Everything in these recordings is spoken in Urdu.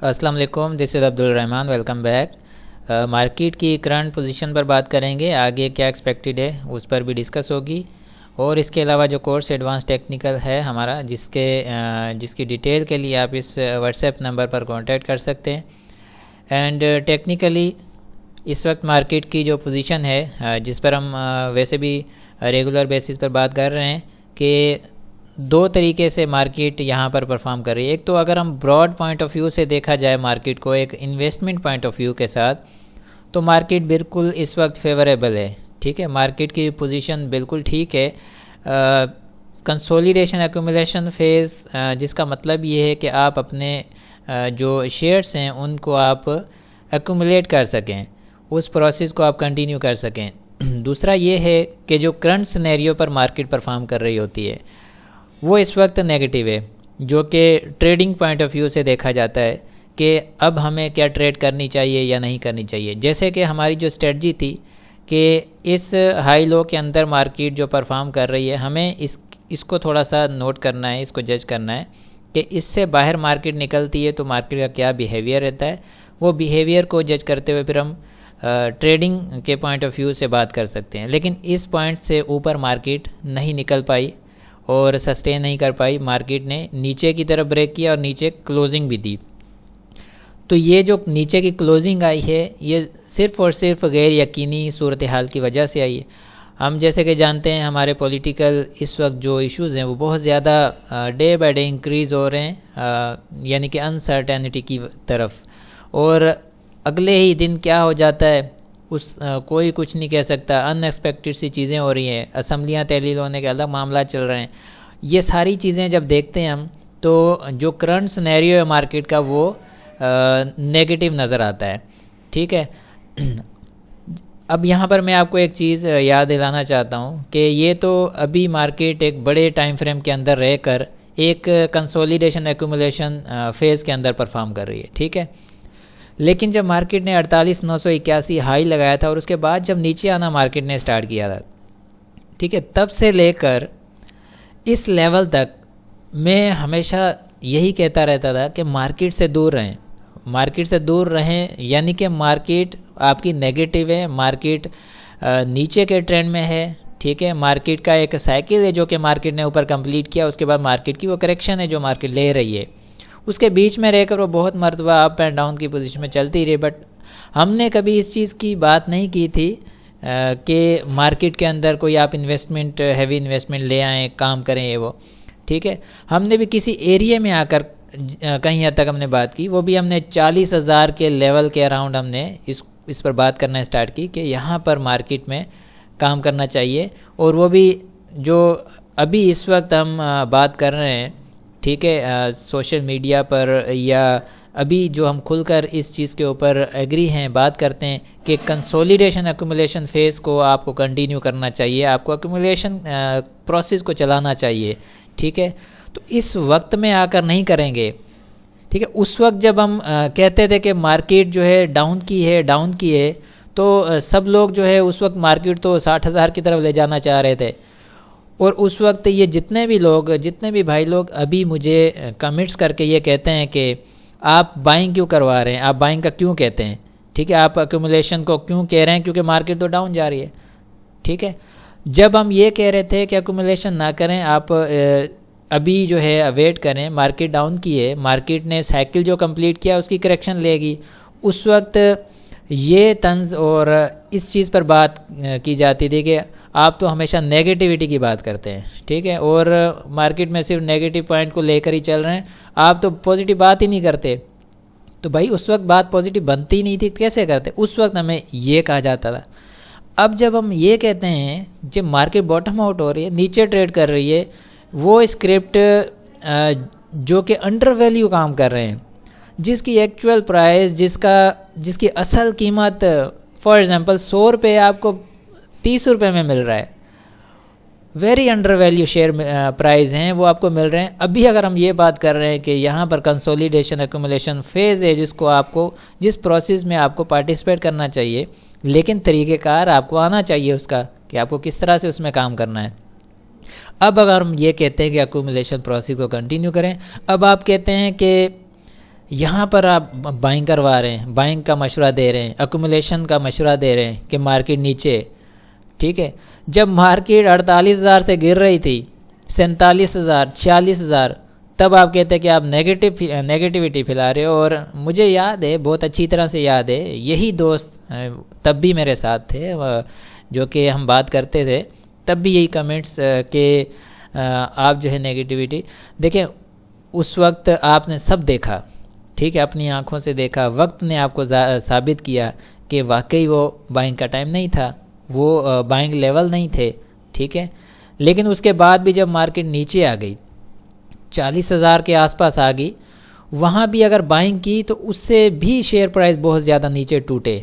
السلام علیکم، دس از عبدالرحمن، ویلکم بیک۔ مارکیٹ کی کرنٹ پوزیشن پر بات کریں گے، آگے کیا ایکسپیکٹڈ ہے اس پر بھی ڈسکس ہوگی، اور اس کے علاوہ جو کورس ایڈوانس ٹیکنیکل ہے ہمارا جس کی ڈیٹیل کے لیے آپ اس واٹس ایپ نمبر پر کانٹیکٹ کر سکتے ہیں۔ اینڈ ٹیکنیکلی اس وقت مارکیٹ کی جو پوزیشن ہے جس پر ہم ویسے بھی ریگولر بیسس پر بات کر رہے ہیں کہ دو طریقے سے مارکیٹ یہاں پر پرفارم کر رہی ہے۔ ایک تو اگر ہم براڈ پوائنٹ آف ویو سے دیکھا جائے مارکیٹ کو ایک انویسٹمنٹ پوائنٹ آف ویو کے ساتھ، تو مارکیٹ بالکل اس وقت فیوریبل ہے، ٹھیک ہے، مارکیٹ کی پوزیشن بالکل ٹھیک ہے۔ کنسولیڈیشن ایکومولیشن فیز، جس کا مطلب یہ ہے کہ آپ اپنے جو شیئرز ہیں ان کو آپ ایکومولیٹ کر سکیں، اس پروسیس کو آپ کنٹینیو کر سکیں۔ دوسرا یہ ہے کہ جو کرنٹ سینیریو پر مارکیٹ پرفارم کر رہی ہوتی ہے وہ اس وقت نیگیٹو ہے، جو کہ ٹریڈنگ پوائنٹ آف ویو سے دیکھا جاتا ہے کہ اب ہمیں کیا ٹریڈ کرنی چاہیے یا نہیں کرنی چاہیے۔ جیسے کہ ہماری جو اسٹریٹجی تھی کہ اس ہائی لو کے اندر مارکیٹ جو پرفارم کر رہی ہے، ہمیں اس کو تھوڑا سا نوٹ کرنا ہے، اس کو جج کرنا ہے کہ اس سے باہر مارکیٹ نکلتی ہے تو مارکیٹ کا کیا بیہیویئر رہتا ہے۔ وہ بیہیویئر کو جج کرتے ہوئے پھر ہم ٹریڈنگ کے پوائنٹ آف ویو سے بات کر سکتے ہیں۔ لیکن اس پوائنٹ سے اوپر مارکیٹ نہیں نکل پائی اور سسٹین نہیں کر پائی، مارکیٹ نے نیچے کی طرف بریک کیا اور نیچے کلوزنگ بھی دی۔ تو یہ جو نیچے کی کلوزنگ آئی ہے یہ صرف اور صرف غیر یقینی صورتحال کی وجہ سے آئی ہے۔ ہم جیسے کہ جانتے ہیں ہمارے پولیٹیکل اس وقت جو ایشوز ہیں وہ بہت زیادہ ڈے بائی ڈے انکریز ہو رہے ہیں، یعنی کہ انسرٹینٹی کی طرف، اور اگلے ہی دن کیا ہو جاتا ہے کوئی کچھ نہیں کہہ سکتا، ان ایکسپیکٹڈ سی چیزیں ہو رہی ہیں، اسمبلیاں تحلیل ہونے کے الگ معاملات چل رہے ہیں۔ یہ ساری چیزیں جب دیکھتے ہیں ہم تو جو کرنٹ سینیریو ہے مارکیٹ کا وہ نیگیٹو نظر آتا ہے، ٹھیک ہے۔ اب یہاں پر میں آپ کو ایک چیز یاد دلانا چاہتا ہوں کہ یہ تو ابھی مارکیٹ ایک بڑے ٹائم فریم کے اندر رہ کر ایک کنسولیڈیشن ایکومولیشن فیز کے اندر پرفارم کر رہی ہے، ٹھیک ہے۔ لیکن جب مارکیٹ نے 48,981 ہائی لگایا تھا اور اس کے بعد جب نیچے آنا مارکیٹ نے سٹارٹ کیا تھا، ٹھیک ہے، تب سے لے کر اس لیول تک میں ہمیشہ یہی کہتا رہتا تھا کہ مارکیٹ سے دور رہیں، مارکیٹ سے دور رہیں، یعنی کہ مارکیٹ آپ کی نیگیٹو ہے، مارکیٹ نیچے کے ٹرینڈ میں ہے، ٹھیک ہے، مارکیٹ کا ایک سائیکل ہے جو کہ مارکیٹ نے اوپر کمپلیٹ کیا، اس کے بعد مارکیٹ کی وہ کریکشن ہے جو مارکیٹ لے رہی ہے، اس کے بیچ میں رہ کر وہ بہت مرتبہ اپ اینڈ ڈاؤن کی پوزیشن میں چلتی رہی۔ بٹ ہم نے کبھی اس چیز کی بات نہیں کی تھی کہ مارکیٹ کے اندر کوئی آپ انویسٹمنٹ، ہیوی انویسٹمنٹ لے آئیں، کام کریں، یہ وہ، ٹھیک ہے۔ ہم نے بھی کسی ایریے میں آ کر کہیں حد تک ہم نے بات کی، وہ بھی ہم نے 40,000 کے لیول کے اراؤنڈ ہم نے اس پر بات کرنا اسٹارٹ کی کہ یہاں پر مارکیٹ میں کام کرنا چاہیے، اور وہ بھی جو ابھی اس وقت ہم بات کر رہے ہیں، ٹھیک ہے، سوشل میڈیا پر یا ابھی جو ہم کھل کر اس چیز کے اوپر ایگری ہیں، بات کرتے ہیں کہ کنسولیڈیشن ایکومولیشن فیز کو آپ کو کنٹینیو کرنا چاہیے، آپ کو ایکومولیشن پروسیس کو چلانا چاہیے، ٹھیک ہے۔ تو اس وقت میں آ کر نہیں کریں گے، ٹھیک ہے۔ اس وقت جب ہم کہتے تھے کہ مارکیٹ جو ہے ڈاؤن کی ہے تو سب لوگ جو ہے اس وقت مارکیٹ تو 60,000 کی طرف لے جانا چاہ رہے تھے، اور اس وقت یہ جتنے بھی بھائی لوگ ابھی مجھے کمنٹس کر کے یہ کہتے ہیں کہ آپ بائنگ کیوں کروا رہے ہیں، آپ بائنگ کا کیوں کہتے ہیں، ٹھیک ہے، آپ ایکومولیشن کو کیوں کہہ رہے ہیں، کیونکہ مارکیٹ تو ڈاؤن جا رہی ہے، ٹھیک ہے۔ جب ہم یہ کہہ رہے تھے کہ ایکومولیشن نہ کریں، آپ ابھی جو ہے ویٹ کریں، مارکیٹ ڈاؤن کی ہے، مارکیٹ نے سائیکل جو کمپلیٹ کیا اس کی کریکشن لے گی، اس وقت یہ طنز اور اس چیز پر بات کی جاتی تھی کہ آپ تو ہمیشہ نیگیٹیوٹی کی بات کرتے ہیں، ٹھیک ہے، اور مارکیٹ میں صرف نیگیٹو پوائنٹ کو لے کر ہی چل رہے ہیں، آپ تو پازیٹیو بات ہی نہیں کرتے۔ تو بھائی اس وقت بات پازیٹیو بنتی نہیں تھی، کیسے کرتے؟ اس وقت ہمیں یہ کہا جاتا تھا۔ اب جب ہم یہ کہتے ہیں جب مارکیٹ باٹم آؤٹ ہو رہی ہے، نیچے ٹریڈ کر رہی ہے، وہ اسکرپٹ جو کہ انڈر ویلیو کام کر رہے ہیں، جس کی ایکچوئل پرائز، جس کی اصل قیمت فار ایگزامپل 100 روپے آپ کو 30 روپے میں مل رہا ہے، very under value share price ہیں وہ آپ کو مل رہے ہیں۔ ابھی اگر ہم یہ بات کر رہے ہیں کہ یہاں پر کنسولیڈیشن ایکومولیشن فیز ہے جس پروسیس میں آپ کو پارٹیسپیٹ کرنا چاہیے، لیکن طریقہ کار آپ کو آنا چاہیے اس کا کہ آپ کو کس طرح سے اس میں کام کرنا ہے۔ اب اگر ہم یہ کہتے ہیں کہ ایکومولیشن پروسیس کو کنٹینیو کریں، اب آپ کہتے ہیں کہ یہاں پر آپ بائنگ کروا رہے ہیں، بائنگ کا مشورہ دے رہے ہیں، ایکومولیشن کا مشورہ دے رہے ہیں کہ مارکیٹ نیچے، ٹھیک ہے. جب مارکیٹ 48,000 سے گر رہی تھی 47,000 46,000، تب آپ کہتے ہیں کہ آپ نیگیٹیوٹی پھیلا رہے ہو. اور مجھے یاد ہے، بہت اچھی طرح سے یاد ہے، یہی دوست تب بھی میرے ساتھ تھے، جو کہ ہم بات کرتے تھے، تب بھی یہی کمنٹس کہ آپ جو ہے نیگیٹیوٹی دیکھیں. اس وقت آپ نے سب دیکھا، ٹھیک ہے، اپنی آنکھوں سے دیکھا، وقت نے آپ کو ثابت کیا کہ واقعی وہ بائنگ کا ٹائم نہیں تھا، وہ بائنگ لیول نہیں تھے، ٹھیک ہے. لیکن اس کے بعد بھی جب مارکیٹ نیچے آ گئی 40,000 کے آس پاس آ گئی، وہاں بھی اگر بائنگ کی تو اس سے بھی شیئر پرائز بہت زیادہ نیچے ٹوٹے،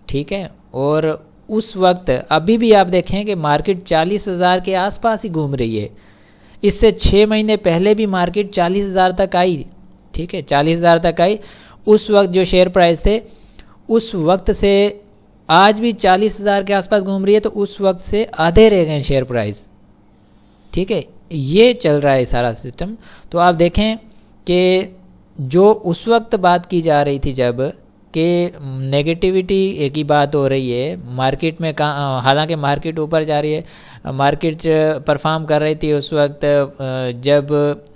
ٹھیک ہے. اور اس وقت ابھی بھی آپ دیکھیں کہ مارکیٹ 40,000 کے آس پاس ہی گھوم رہی ہے. اس سے 6 مہینے پہلے بھی مارکیٹ 40,000 تک آئی، ٹھیک ہے، 40,000 تک آئی. اس وقت جو شیئر پرائز تھے اس وقت سے آج بھی 40,000 کے آس پاس گھوم رہی ہے، تو اس وقت سے آدھے رہ گئے شیئر پرائز، ٹھیک ہے. یہ چل رہا ہے سارا سسٹم. تو آپ دیکھیں کہ جو اس وقت بات کی جا رہی تھی جب کہ نیگیٹیوٹی کی بات ہو رہی ہے مارکیٹ میں، حالانکہ مارکیٹ اوپر جا رہی ہے، مارکیٹ پرفارم کر رہی تھی اس وقت، جب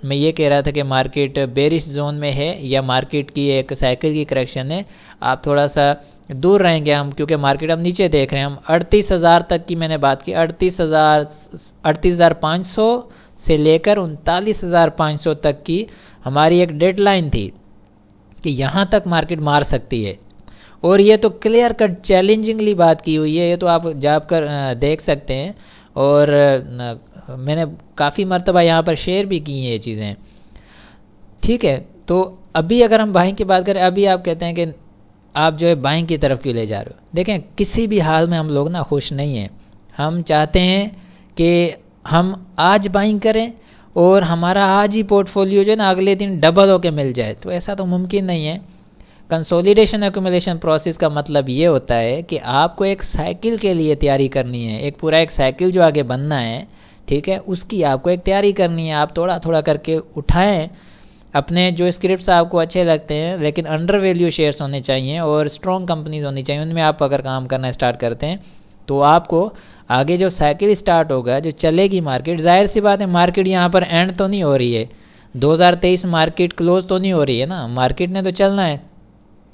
میں یہ کہہ رہا تھا کہ مارکیٹ بیرش زون میں ہے یا مارکیٹ کی ایک سائیکل کی کریکشن ہے، آپ تھوڑا سا دور رہیں گے ہم، کیونکہ مارکیٹ ہم نیچے دیکھ رہے ہیں. ہم 38,000 تک کی میں نے بات کی، 38,500 سے لے کر 39,500 تک کی ہماری ایک ڈیڈ لائن تھی کہ یہاں تک مارکیٹ مار سکتی ہے. اور یہ تو کلیئر کٹ چیلنجنگلی بات کی ہوئی ہے، یہ تو آپ جا کر دیکھ سکتے ہیں. اور میں نے کافی مرتبہ یہاں پر شیئر بھی کی ہیں یہ چیزیں، ٹھیک ہے. تو ابھی اگر ہم بائنگ کی بات کریں، ابھی آپ کہتے ہیں کہ آپ جو ہے بائنگ کی طرف کیوں لے جا رہے ہو. دیکھیں کسی بھی حال میں ہم لوگ نا خوش نہیں ہیں. ہم چاہتے ہیں کہ ہم آج بائنگ کریں اور ہمارا آج ہی پورٹ فولیو جو ہے نا اگلے دن ڈبل ہو کے مل جائے، تو ایسا تو ممکن نہیں ہے. کنسولیڈیشن ایکومولیشن پروسیس کا مطلب یہ ہوتا ہے کہ آپ کو ایک سائیکل کے لیے تیاری کرنی ہے، ایک پورا ایک سائیکل جو آگے بننا ہے، ٹھیک ہے، اس کی آپ کو ایک تیاری کرنی ہے. آپ تھوڑا تھوڑا کر کے اٹھائیں اپنے جو اسکرپٹس آپ کو اچھے لگتے ہیں، لیکن انڈر ویلیو شیئرس ہونے چاہیے اور اسٹرانگ کمپنیز ہونی چاہیے. ان میں آپ اگر کام کرنا اسٹارٹ کرتے ہیں تو آپ کو آگے جو سائیکل اسٹارٹ ہوگا، جو چلے گی مارکیٹ، ظاہر سی بات ہے مارکیٹ یہاں پر اینڈ تو نہیں ہو رہی ہے. 2023 مارکیٹ کلوز تو نہیں ہو رہی ہے نا، مارکیٹ نے تو چلنا ہے.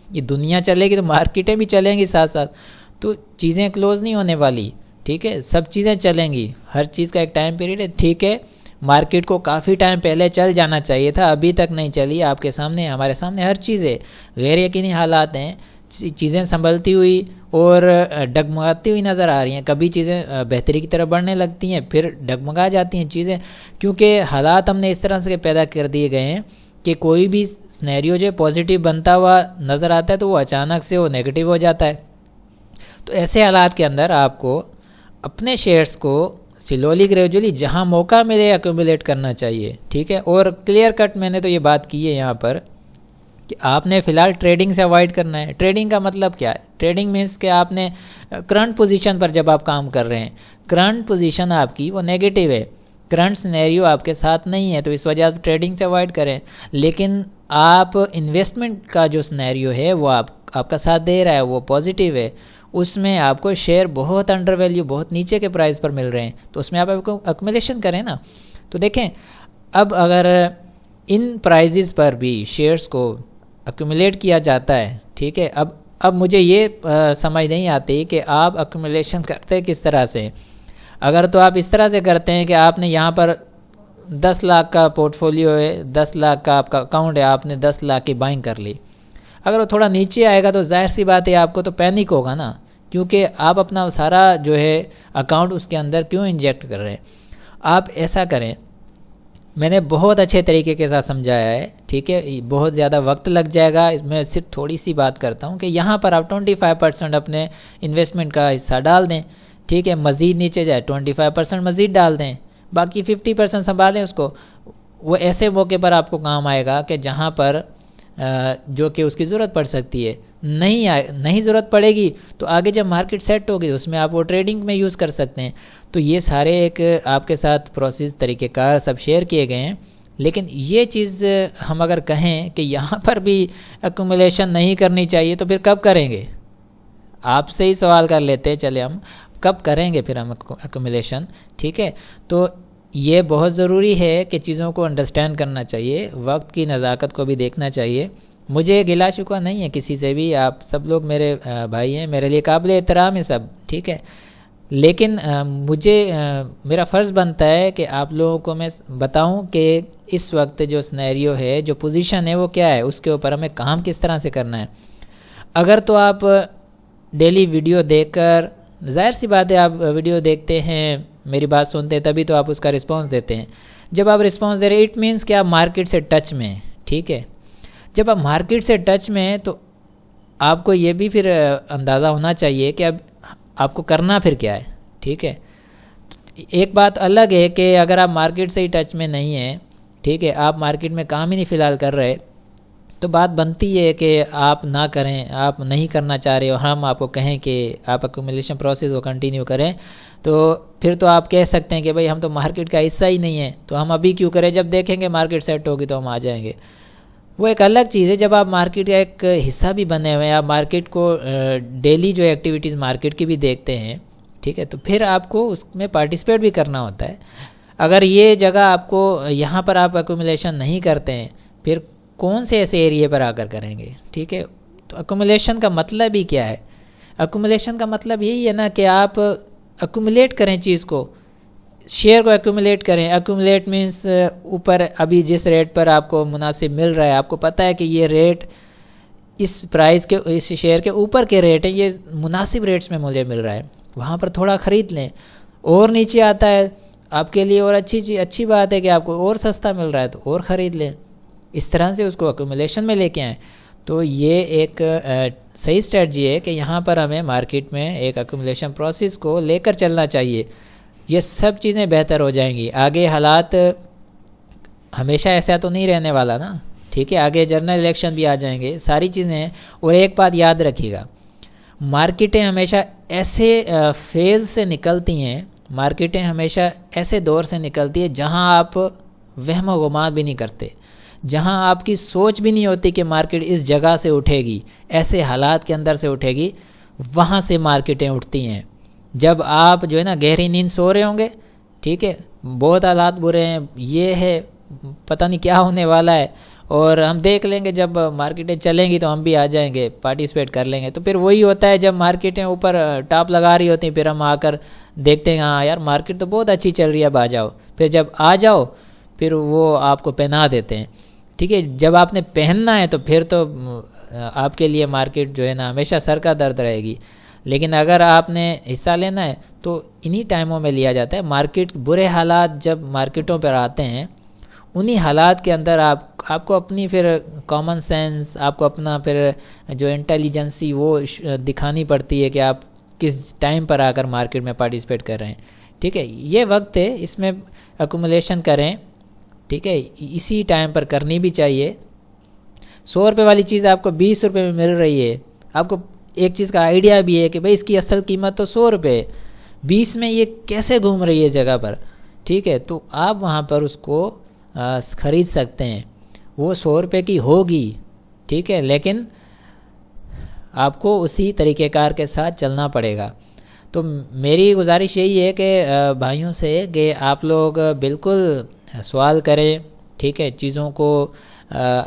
یہ دنیا چلے گی تو مارکیٹیں بھی چلیں گی ساتھ ساتھ، تو چیزیں کلوز نہیں ہونے والی، ٹھیک ہے، سب چیزیں چلیں گی. ہر چیز کا ایک ٹائم پیریڈ ہے، ٹھیک ہے. مارکیٹ کو کافی ٹائم پہلے چل جانا چاہیے تھا، ابھی تک نہیں چلی. آپ کے سامنے، ہمارے سامنے ہر چیز ہے، غیر یقینی حالات ہیں، چیزیں سنبھلتی ہوئی اور ڈگمگاتی ہوئی نظر آ رہی ہیں. کبھی چیزیں بہتری کی طرف بڑھنے لگتی ہیں، پھر ڈگمگا جاتی ہیں چیزیں، کیونکہ حالات ہم نے اس طرح سے پیدا کر دیے گئے ہیں کہ کوئی بھی سنیریو جو پازیٹیو بنتا ہوا نظر آتا ہے تو وہ اچانک سے وہ نیگیٹیو ہو جاتا ہے. تو ایسے حالات کے اندر آپ کو اپنے شیئرز کو سلولی گریجولی جہاں موقع ملے ایکومولیٹ کرنا چاہیے، ٹھیک ہے. اور کلیئر کٹ میں نے تو یہ بات کی ہے یہاں پر کہ آپ نے فی الحال ٹریڈنگ سے اوائڈ کرنا ہے. ٹریڈنگ کا مطلب کیا ہے؟ ٹریڈنگ مینس کہ آپ نے کرنٹ پوزیشن پر جب آپ کام کر رہے ہیں، کرنٹ پوزیشن آپ کی وہ نیگیٹو ہے، کرنٹ سینیریو آپ کے ساتھ نہیں ہے، تو اس وجہ سے ٹریڈنگ سے اوائڈ کریں. لیکن آپ انویسٹمنٹ کا جو سینیریو ہے وہ آپ کا ساتھ دے رہا ہے، وہ پازیٹیو ہے، اس میں آپ کو شیئر بہت انڈر ویلیو، بہت نیچے کے پرائز پر مل رہے ہیں، تو اس میں آپ ایکومولیشن کریں نا. تو دیکھیں اب اگر ان پرائزز پر بھی شیئرز کو ایکومولیٹ کیا جاتا ہے، ٹھیک ہے. اب مجھے یہ سمجھ نہیں آتی کہ آپ ایکومولیشن کرتے کس طرح سے. اگر تو آپ اس طرح سے کرتے ہیں کہ آپ نے یہاں پر 10 لاکھ کا پورٹ فولیو ہے، 10 لاکھ کا آپ کا اکاؤنٹ ہے، آپ نے 10 لاکھ کی بائنگ کر لی. اگر وہ تھوڑا نیچے آئے گا تو ظاہر سی بات ہے آپ کو تو پینک ہوگا نا، کیونکہ آپ اپنا سارا جو ہے اکاؤنٹ اس کے اندر کیوں انجیکٹ کر رہے ہیں. آپ ایسا کریں، میں نے بہت اچھے طریقے کے ساتھ سمجھایا ہے، ٹھیک ہے، بہت زیادہ وقت لگ جائے گا، اس میں صرف تھوڑی سی بات کرتا ہوں کہ یہاں پر آپ 25% اپنے انویسٹمنٹ کا حصہ ڈال دیں، ٹھیک ہے. مزید نیچے جائے 25% مزید ڈال دیں، باقی 50% سنبھالیں اس کو. وہ ایسے موقع پر آپ کو کام آئے گا کہ جہاں پر جو کہ اس کی ضرورت پڑ سکتی ہے. نہیں ضرورت پڑے گی تو آگے جب مارکیٹ سیٹ ہوگی اس میں آپ وہ ٹریڈنگ میں یوز کر سکتے ہیں. تو یہ سارے ایک آپ کے ساتھ پروسیس طریقہ کار سب شیئر کیے گئے ہیں. لیکن یہ چیز ہم اگر کہیں کہ یہاں پر بھی ایکومولیشن نہیں کرنی چاہیے تو پھر کب کریں گے؟ آپ سے ہی سوال کر لیتے ہیں، چلے ہم کب کریں گے پھر ہم ایکومولیشن؟ ٹھیک ہے، تو یہ بہت ضروری ہے کہ چیزوں کو انڈرسٹینڈ کرنا چاہیے، وقت کی نزاکت کو بھی دیکھنا چاہیے۔ مجھے گلا شکوہ نہیں ہے کسی سے بھی، آپ سب لوگ میرے بھائی ہیں، میرے لیے قابل احترام ہیں سب، ٹھیک ہے، لیکن مجھے میرا فرض بنتا ہے کہ آپ لوگوں کو میں بتاؤں کہ اس وقت جو سنیریو ہے، جو پوزیشن ہے وہ کیا ہے، اس کے اوپر ہمیں کام کس طرح سے کرنا ہے۔ اگر تو آپ ڈیلی ویڈیو دیکھ کر، ظاہر سی بات ہے آپ ویڈیو دیکھتے ہیں، میری بات سنتے ہیں، تبھی تو آپ اس کا رسپانس دیتے ہیں۔ جب آپ رسپانس دے رہے ہیں اٹ مینس کہ آپ مارکیٹ سے ٹچ میں ہیں، ٹھیک ہے۔ جب آپ مارکیٹ سے ٹچ میں ہیں تو آپ کو یہ بھی پھر اندازہ ہونا چاہیے کہ اب آپ کو کرنا پھر کیا ہے، ٹھیک ہے۔ ایک بات الگ ہے کہ اگر آپ مارکیٹ سے ہی ٹچ میں نہیں ہیں، ٹھیک ہے، آپ مارکیٹ میں کام ہی نہیں فی الحال کر رہے، تو بات بنتی ہے کہ آپ نہ کریں، آپ نہیں کرنا چاہ رہے ہو، ہم آپ کو کہیں کہ آپ ایکومولیشن پروسیس کو کنٹینیو کریں، تو پھر تو آپ کہہ سکتے ہیں کہ بھئی ہم تو مارکیٹ کا حصہ ہی نہیں ہیں، تو ہم ابھی کیوں کریں، جب دیکھیں گے مارکیٹ سیٹ ہوگی تو ہم آ جائیں گے۔ وہ ایک الگ چیز ہے جب آپ مارکیٹ کا ایک حصہ بھی بنے ہوئے ہیں، آپ مارکیٹ کو ڈیلی جو ایکٹیویٹیز مارکیٹ کی بھی دیکھتے ہیں، ٹھیک ہے، تو پھر آپ کو اس میں پارٹیسپیٹ بھی کرنا ہوتا ہے۔ اگر یہ جگہ آپ کو، یہاں پر آپ ایکومولیشن نہیں کرتے ہیں، پھر کون سے ایسے ایریے پر آ کر کریں گے، ٹھیک ہے۔ تو ایکومولیشن کا مطلب ہی کیا ہے؟ ایکومولیشن کا مطلب یہی ہے نا کہ آپ ایکومولیٹ کریں چیز کو، شیئر کو ایکومولیٹ کریں۔ ایکومولیٹ مینس اوپر ابھی جس ریٹ پر آپ کو مناسب مل رہا ہے، آپ کو پتہ ہے کہ یہ ریٹ اس پرائز کے، اس شیئر کے اوپر کے ریٹ ہیں، یہ مناسب ریٹس میں مجھے مل رہا ہے، وہاں پر تھوڑا خرید لیں۔ اور نیچے آتا ہے آپ کے لیے اور اچھی بات ہے کہ آپ کو اور سستا مل رہا ہے تو اور خرید لیں، اس طرح سے اس کو ایکومولیشن میں لے کے آئیں۔ تو یہ ایک صحیح اسٹریٹجی ہے کہ یہاں پر ہمیں مارکیٹ میں ایک ایکومولیشن پروسیس کو لے کر چلنا چاہیے، یہ سب چیزیں بہتر ہو جائیں گی۔ آگے حالات ہمیشہ ایسا تو نہیں رہنے والا نا، ٹھیک ہے، آگے جنرل الیکشن بھی آ جائیں گے، ساری چیزیں ہیں۔ اور ایک بات یاد رکھیے گا، مارکیٹیں ہمیشہ ایسے فیز سے نکلتی ہیں، مارکیٹیں ہمیشہ ایسے دور سے نکلتی ہیں جہاں آپ وہم و گمان بھی نہیں کرتے، جہاں آپ کی سوچ بھی نہیں ہوتی کہ مارکیٹ اس جگہ سے اٹھے گی، ایسے حالات کے اندر سے اٹھے گی، وہاں سے مارکیٹیں اٹھتی ہیں۔ جب آپ جو ہے نا گہری نیند سو رہے ہوں گے، ٹھیک ہے، بہت حالات برے ہیں، یہ ہے، پتہ نہیں کیا ہونے والا ہے، اور ہم دیکھ لیں گے جب مارکیٹیں چلیں گی تو ہم بھی آ جائیں گے، پارٹیسپیٹ کر لیں گے۔ تو پھر وہی ہوتا ہے جب مارکیٹیں اوپر ٹاپ لگا رہی ہوتی ہیں، پھر ہم آ کر دیکھتے ہیں ہاں یار مارکیٹ تو بہت اچھی چل رہی ہے، اب آ جاؤ۔ پھر جب آ جاؤ پھر وہ آپ کو پہنا دیتے ہیں، ٹھیک ہے۔ جب آپ نے پہننا ہے تو پھر تو آپ کے لیے مارکیٹ جو ہے نا ہمیشہ سر کا درد رہے گی، لیکن اگر آپ نے حصہ لینا ہے تو انہی ٹائموں میں لیا جاتا ہے۔ مارکیٹ، برے حالات جب مارکیٹوں پر آتے ہیں، انہی حالات کے اندر آپ کو اپنی پھر کامن سینس، آپ کو اپنا پھر جو انٹیلیجنسی وہ دکھانی پڑتی ہے کہ آپ کس ٹائم پر آ کر مارکیٹ میں پارٹیسپیٹ کر رہے ہیں، ٹھیک ہے۔ یہ وقت ہے، اس میں ایکومولیشن کریں، ٹھیک ہے، اسی ٹائم پر کرنی بھی چاہیے۔ 100 روپے والی چیز آپ کو 20 روپے میں مل رہی ہے، آپ کو ایک چیز کا آئیڈیا بھی ہے کہ بھئی اس کی اصل قیمت تو 100 روپے ہے، 20 میں یہ کیسے گھوم رہی ہے جگہ پر، ٹھیک ہے، تو آپ وہاں پر اس کو خرید سکتے ہیں۔ وہ 100 روپے کی ہوگی، ٹھیک ہے، لیکن آپ کو اسی طریقہ کار کے ساتھ چلنا پڑے گا۔ تو میری گزارش یہی ہے کہ بھائیوں سے کہ آپ لوگ بالکل سوال کریں، ٹھیک ہے، چیزوں کو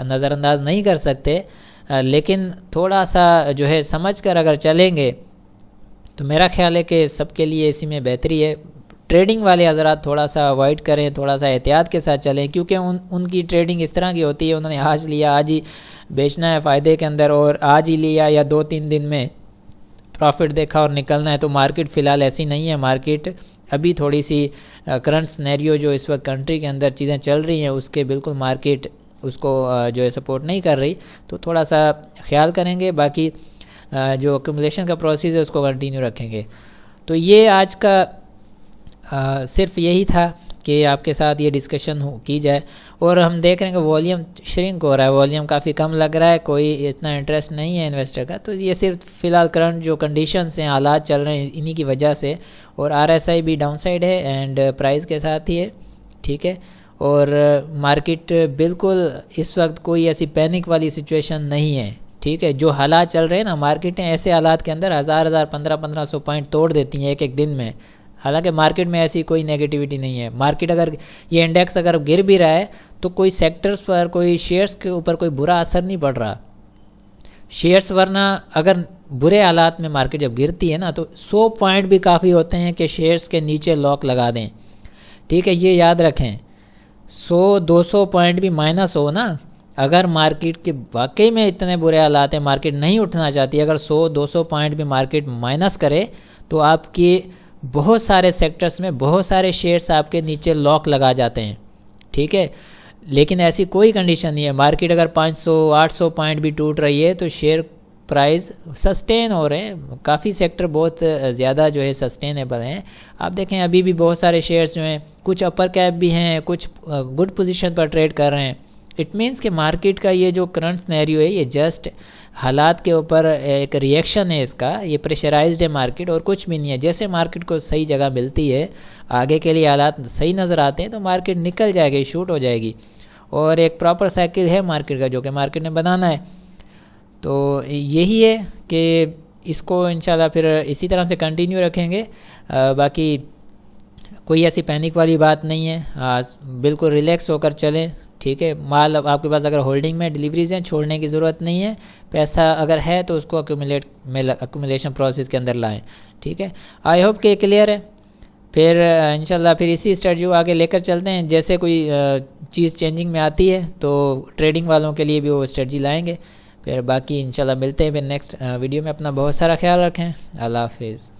نظر انداز نہیں کر سکتے، لیکن تھوڑا سا جو ہے سمجھ کر اگر چلیں گے تو میرا خیال ہے کہ سب کے لیے اسی میں بہتری ہے۔ ٹریڈنگ والے حضرات تھوڑا سا اوائڈ کریں، تھوڑا سا احتیاط کے ساتھ چلیں، کیونکہ ان کی ٹریڈنگ اس طرح کی ہوتی ہے، انہوں نے آج لیا، آج ہی بیچنا ہے فائدے کے اندر، اور آج ہی لیا یا 2-3 دن میں پروفٹ دیکھا اور نکلنا ہے۔ تو مارکیٹ فی الحال ایسی نہیں ہے، مارکیٹ ابھی تھوڑی سی کرنٹ سنیریو جو اس وقت کنٹری کے اندر چیزیں چل رہی ہیں اس کے بالکل مارکیٹ اس کو جو ہے سپورٹ نہیں کر رہی، تو تھوڑا سا خیال کریں گے، باقی جو ایکومولیشن کا پروسیس ہے اس کو کنٹینیو رکھیں گے۔ تو یہ آج کا صرف یہی تھا کہ آپ کے ساتھ یہ ڈسکشن کی جائے، اور ہم دیکھ رہے ہیں کہ والیوم شرنک ہو رہا ہے، والیوم کافی کم لگ رہا ہے، کوئی اتنا انٹرسٹ نہیں ہے انویسٹر کا، تو یہ صرف فی الحال کرنٹ جو کنڈیشنز ہیں، حالات چل رہے ہیں، انہی کی وجہ سے، اور RSI بھی ڈاؤن سائڈ ہے اینڈ پرائز کے ساتھ ہی ہے، ٹھیک ہے، اور مارکیٹ بالکل اس وقت کوئی ایسی پینک والی سچویشن نہیں ہے، ٹھیک ہے۔ جو حالات چل رہے ہیں نا، مارکیٹیں ایسے حالات کے اندر 1000 1500 پوائنٹ توڑ دیتی ہیں ایک دن میں، حالانکہ مارکیٹ میں ایسی کوئی نیگیٹیوٹی نہیں ہے۔ مارکیٹ اگر یہ انڈیکس اگر گر بھی رہا ہے تو کوئی سیکٹرز پر، کوئی شیئرز کے اوپر کوئی برا اثر نہیں پڑ رہا شیئرز، ورنہ اگر برے حالات میں مارکیٹ جب گرتی ہے نا تو 100 پوائنٹ بھی کافی ہوتے ہیں کہ شیئرز کے نیچے لاک لگا دیں، ٹھیک ہے، یہ یاد رکھیں۔ 100-200 پوائنٹ بھی مائنس ہو نا، اگر مارکیٹ کے واقعی میں اتنے برے حالات ہیں، مارکیٹ نہیں اٹھنا چاہتی، اگر 100-200 پوائنٹ بھی مارکیٹ مائنس کرے تو آپ کے بہت سارے سیکٹرز میں بہت سارے شیئرز آپ کے نیچے لاک لگا جاتے ہیں، ٹھیک ہے۔ لیکن ایسی کوئی کنڈیشن نہیں ہے، مارکیٹ اگر 500-800 پوائنٹ بھی ٹوٹ رہی ہے تو شیئر پرائز سسٹین ہو رہے ہیں، کافی سیکٹر بہت زیادہ جو ہے سسٹینیبل ہیں۔ آپ دیکھیں ابھی بھی بہت سارے شیئرز جو ہیں، کچھ اپر کیپ بھی ہیں، کچھ گڈ پوزیشن پر ٹریڈ کر رہے ہیں۔ اٹ مینس کہ مارکیٹ کا یہ جو کرنٹ سینیریو ہے یہ جسٹ حالات کے اوپر ایک ری ایکشن ہے، اس کا یہ پریشرائزڈ ہے مارکیٹ، اور کچھ بھی نہیں ہے۔ جیسے مارکیٹ کو صحیح جگہ ملتی ہے، آگے کے لیے حالات صحیح نظر آتے ہیں تو مارکیٹ نکل جائے گی، شوٹ ہو جائے گی، اور ایک پراپر سائیکل ہے مارکیٹ کا جو کہ مارکیٹ نے بنانا ہے۔ تو یہی ہے کہ اس کو انشاءاللہ پھر اسی طرح سے کنٹینیو رکھیں گے۔ باقی کوئی ایسی پینک والی بات نہیں ہے، بالکل ریلیکس ہو کر چلیں، ٹھیک ہے۔ مال آپ کے پاس اگر ہولڈنگ میں ڈیلیوریز ہیں، چھوڑنے کی ضرورت نہیں ہے، پیسہ اگر ہے تو اس کو ایکومولیشن پروسیس کے اندر لائیں، ٹھیک ہے۔ آئی ہوپ کہ کلیئر ہے۔ پھر انشاءاللہ پھر اسی اسٹریٹجی کو آگے لے کر چلتے ہیں، جیسے کوئی چیز چینجنگ میں آتی ہے تو ٹریڈنگ والوں کے لیے بھی وہ اسٹریٹجی لائیں گے۔ پھر باقی انشاءاللہ ملتے ہیں پھر نیکسٹ ویڈیو میں۔ اپنا بہت سارا خیال رکھیں، اللہ حافظ۔